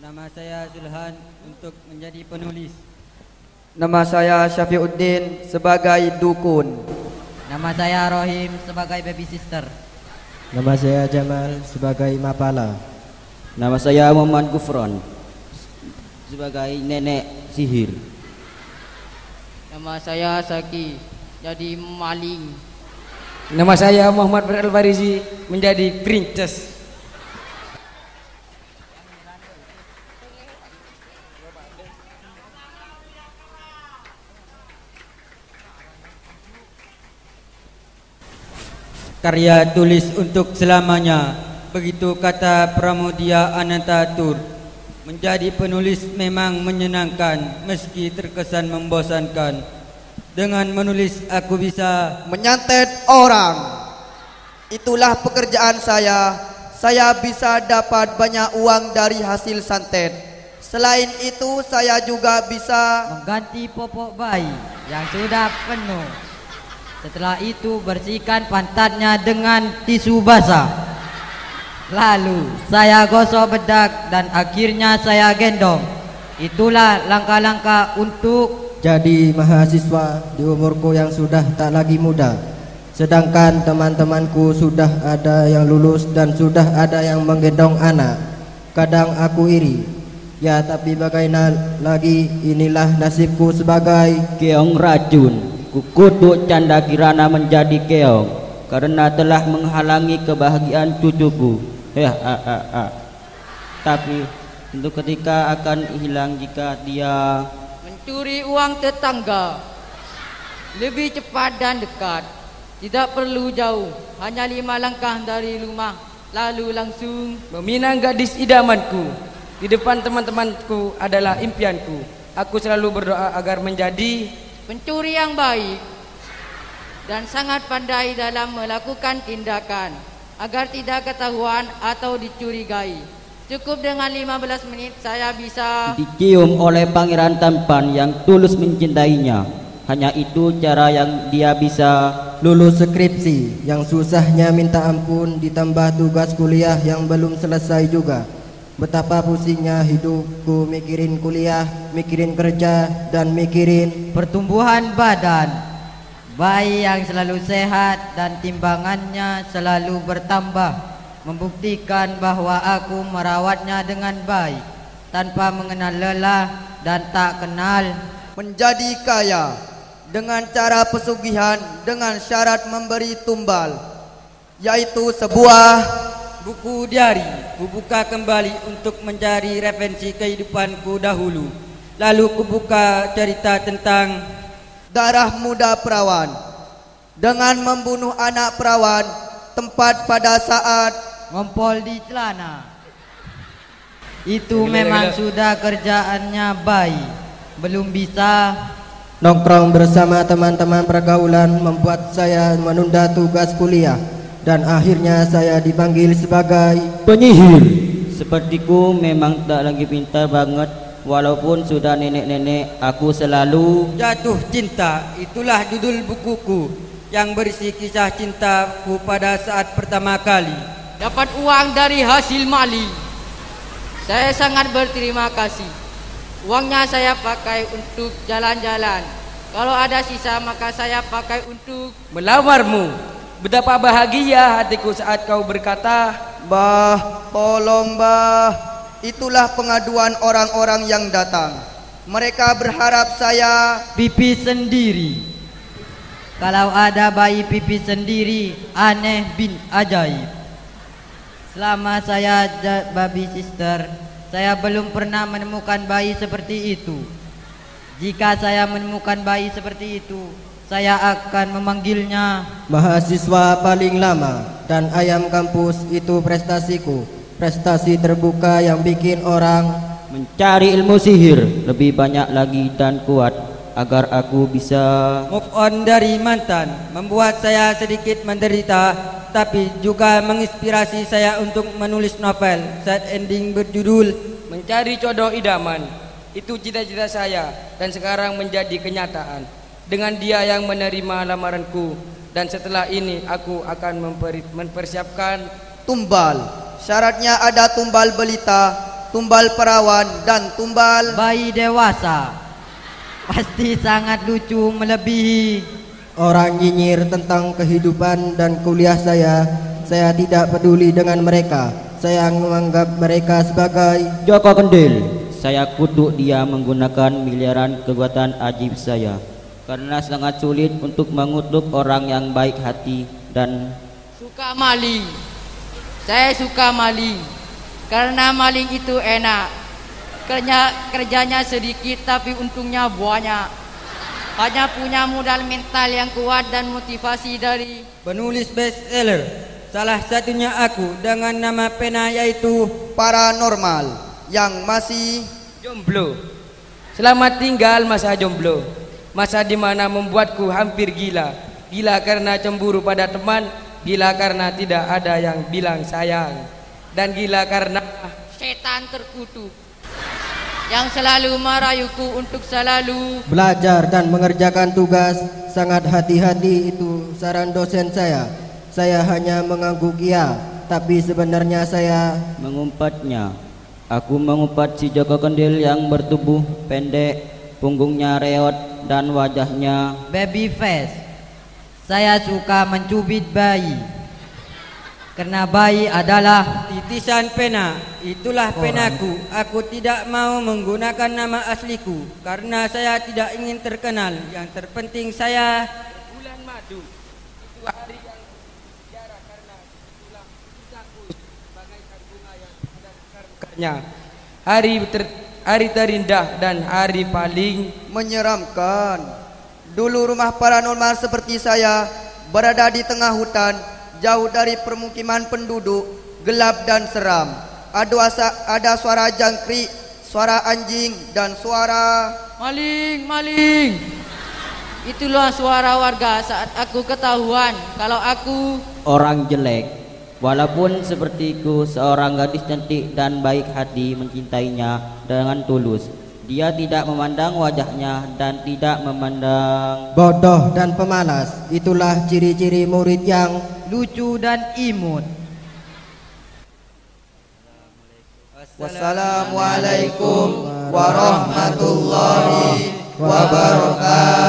Nama saya Zulhan untuk menjadi penulis. Nama saya Syafiuddin sebagai dukun. Nama saya Rohim sebagai baby sister. Nama saya Jamal sebagai mapala. Nama saya Muhammad Gufron sebagai nenek sihir. Nama saya Saki jadi maling. Nama saya Muhammad Al-Farizi menjadi princess. Karya tulis untuk selamanya, begitu kata Pramudia Anantatur. Menjadi penulis memang menyenangkan meski terkesan membosankan. Dengan menulis aku bisa Menyantet orang. Itulah pekerjaan saya. Saya bisa dapat banyak uang dari hasil santet. Selain itu saya juga bisa Mengganti popok bayi yang sudah penuh. Setelah itu bersihkan pantatnya dengan tisu basah. Lalu saya gosok bedak dan akhirnya saya gendong. Itulah langkah-langkah untuk Jadi mahasiswa di umurku yang sudah tak lagi muda. Sedangkan teman-temanku sudah ada yang lulus dan sudah ada yang menggendong anak. Kadang aku iri. Ya tapi bagaimana lagi, inilah nasibku sebagai Keong racun, kukutuk canda kirana menjadi keong karena telah menghalangi kebahagiaan cucuku. Tapi untuk ketika akan hilang jika dia Mencuri uang tetangga lebih cepat dan dekat. Tidak perlu jauh, hanya 5 langkah dari rumah. Lalu langsung Meminang gadis idamanku di depan teman-temanku adalah impianku. Aku selalu berdoa agar menjadi pencuri yang baik dan sangat pandai dalam melakukan tindakan agar tidak ketahuan atau dicurigai. Cukup dengan 15 menit saya bisa dicium oleh pangeran tampan yang tulus mencintainya. Hanya itu cara yang dia bisa lulus skripsi yang susahnya minta ampun, ditambah tugas kuliah yang belum selesai juga. Betapa pusingnya hidupku mikirin kuliah, mikirin kerja, dan mikirin pertumbuhan badan. Bayi yang selalu sehat dan timbangannya selalu bertambah membuktikan bahwa aku merawatnya dengan baik tanpa mengenal lelah dan tak kenal menjadi kaya dengan cara pesugihan dengan syarat memberi tumbal, yaitu sebuah buku diari. Kubuka kembali untuk mencari referensi kehidupanku dahulu. Lalu kubuka cerita tentang darah muda perawan dengan membunuh anak perawan tempat pada saat ngompol di celana. Itu memang sudah kerjaannya bayi. Belum bisa nongkrong bersama teman-teman pergaulan membuat saya menunda tugas kuliah. Dan akhirnya saya dipanggil sebagai penyihir. Sepertiku memang tak lagi pintar banget. Walaupun sudah nenek-nenek, aku selalu jatuh cinta. Itulah judul bukuku yang berisi kisah cintaku pada saat pertama kali dapat uang dari hasil maling. Saya sangat berterima kasih. Uangnya saya pakai untuk jalan-jalan. Kalau ada sisa maka saya pakai untuk melamarmu. Betapa bahagia hatiku saat kau berkata, "Bah, tolong bah." Itulah pengaduan orang-orang yang datang. Mereka berharap saya pipis sendiri. Kalau ada bayi pipis sendiri, aneh bin ajaib. Selama saya baby sister, saya belum pernah menemukan bayi seperti itu. Jika saya menemukan bayi seperti itu, saya akan memanggilnya mahasiswa paling lama. Dan ayam kampus itu prestasiku. Prestasi terbuka yang bikin orang mencari ilmu sihir lebih banyak lagi dan kuat agar aku bisa move on dari mantan. Membuat saya sedikit menderita, tapi juga menginspirasi saya untuk menulis novel. Sad ending berjudul Mencari Jodoh Idaman. Itu cita-cita saya dan sekarang menjadi kenyataan. Dengan dia yang menerima lamaranku, dan setelah ini aku akan mempersiapkan tumbal. Syaratnya ada tumbal belita, tumbal perawan dan tumbal bayi dewasa. Pasti sangat lucu melebihi. Orang nyinyir tentang kehidupan dan kuliah saya tidak peduli dengan mereka. Saya menganggap mereka sebagai Joko Kendil. Saya kutuk dia menggunakan miliaran kekuatan ajaib saya, karena sangat sulit untuk mengutuk orang yang baik hati dan Suka maling. Saya suka maling karena maling itu enak. Kerjanya sedikit tapi untungnya banyak. Hanya punya modal mental yang kuat dan motivasi dari Penulis bestseller. Salah satunya aku dengan nama pena yaitu paranormal yang masih Jomblo. Selamat tinggal masa jomblo. Masa di mana membuatku hampir gila. Gila karena cemburu pada teman, gila karena tidak ada yang bilang sayang, dan gila karena setan terkutuk yang selalu merayuku untuk selalu belajar dan mengerjakan tugas. Sangat hati-hati itu saran dosen saya. Saya hanya mengangguk iya, tapi sebenarnya saya mengumpatnya. Aku mengumpat si Joko Kendil yang bertubuh pendek, punggungnya reot dan wajahnya Baby face. Saya suka mencubit bayi karena bayi adalah titisan pena. Itulah penaku. Aku tidak mau menggunakan nama asliku karena saya tidak ingin terkenal. Yang terpenting saya bulan madu. Itu hari yang bersejarah karena itulah cintaku bagaikan bunga yang ada akar-akarnya. Hari terindah dan hari paling menyeramkan. Dulu rumah paranormal seperti saya berada di tengah hutan, jauh dari permukiman penduduk, gelap dan seram. Ada suara jangkrik, suara anjing, dan suara maling, maling. Itulah suara warga saat aku ketahuan kalau aku orang jelek. Walaupun sepertiku, seorang gadis cantik dan baik hati mencintainya dengan tulus. Dia tidak memandang wajahnya dan tidak memandang bodoh dan pemalas. Itulah ciri-ciri murid yang lucu dan imut. Wassalamualaikum warahmatullahi wabarakatuh.